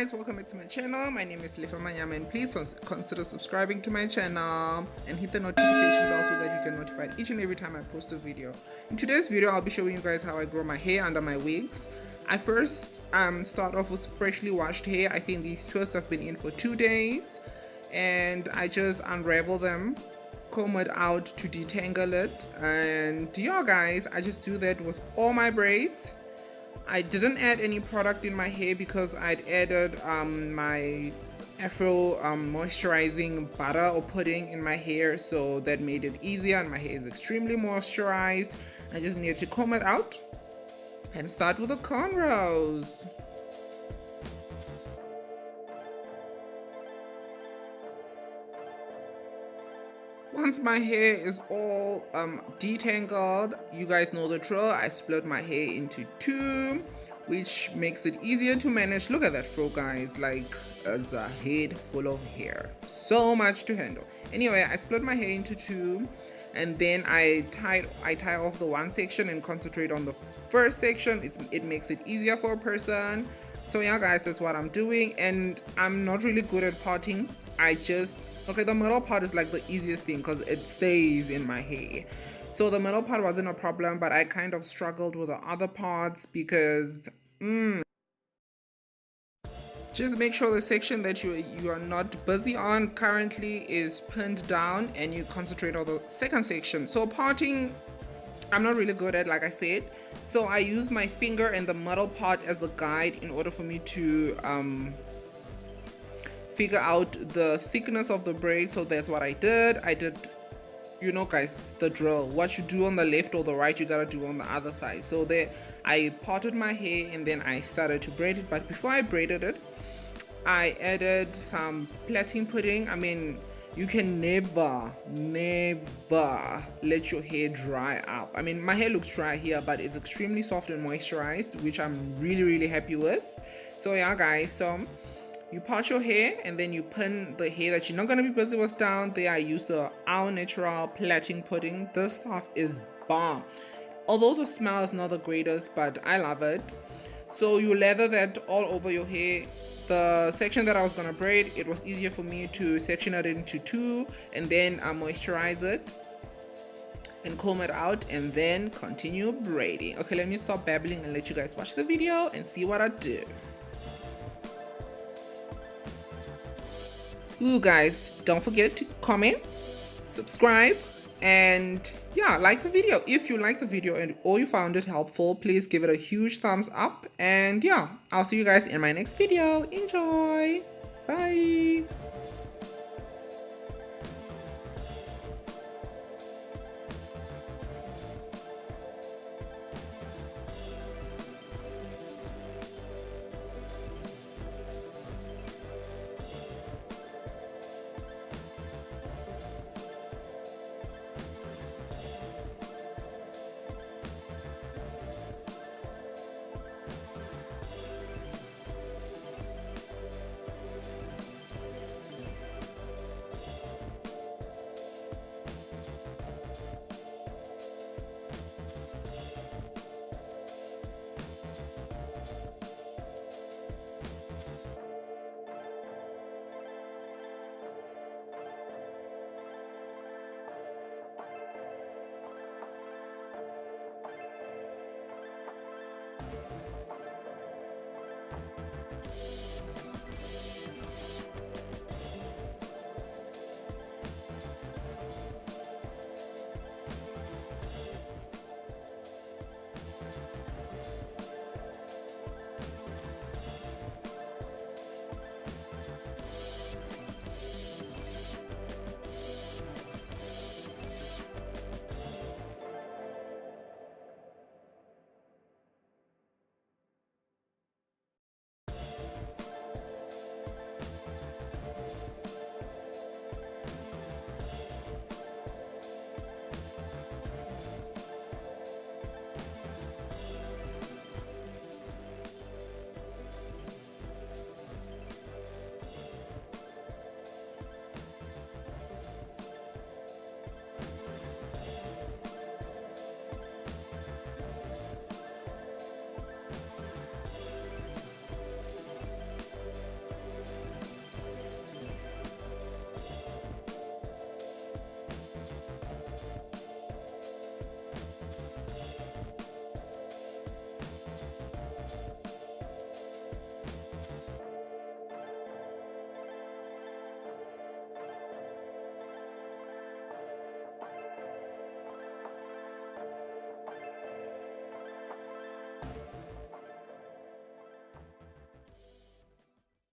guys, welcome back to my channel. My name is Manyama, and please consider subscribing to my channel and hit the notification bell so that you get notified each and every time I post a video. In today's video, I'll be showing you guys how I grow my hair under my wigs. I first start off with freshly washed hair. I think these twists have been in for 2 days, and I just unravel them, comb it out to detangle it, and yeah guys, I just do that with all my braids. I didn't add any product in my hair because I'd added my Afro moisturizing butter or pudding in my hair, so that made it easier, and my hair is extremely moisturized. I just needed to comb it out and start with the cornrows. Once my hair is all detangled, you guys know the drill. I split my hair into 2, which makes it easier to manage. Look at that fro, guys, like it's a head full of hair, so much to handle. Anyway, I split my hair into 2, and then I tie off the one section and concentrate on the first section. It makes it easier for a person. So yeah guys, that's what I'm doing, and I'm not really good at parting. Okay, the middle part is like the easiest thing because it stays in my hair. So the middle part wasn't a problem, but I kind of struggled with the other parts because just make sure the section that you are not busy on currently is pinned down, and you concentrate on the second section. So parting, I'm not really good at, like I said. So I use my finger and the middle part as a guide in order for me to figure out the thickness of the braid. So that's what I did. You know guys, the drill. What you do on the left or the right, you gotta do on the other side. So there, I parted my hair and then I started to braid it. But before I braided it, I added some plaiting pudding. I mean, you can never let your hair dry up. I mean, my hair looks dry here, but it's extremely soft and moisturized, which I'm really happy with. So yeah guys, so you part your hair and then you pin the hair that you're not going to be busy with down. There I use the Our Natural plaiting pudding. This stuff is bomb. Although the smell is not the greatest, but I love it. So you lather that all over your hair. The section that I was going to braid, it was easier for me to section it into 2 and then moisturize it and comb it out and then continue braiding. Okay, let me stop babbling and let you guys watch the video and see what I do. Ooh guys, don't forget to comment, subscribe, and yeah, like the video. If you like the video or you found it helpful, please give it a huge thumbs up, and yeah, I'll see you guys in my next video. Enjoy. Bye.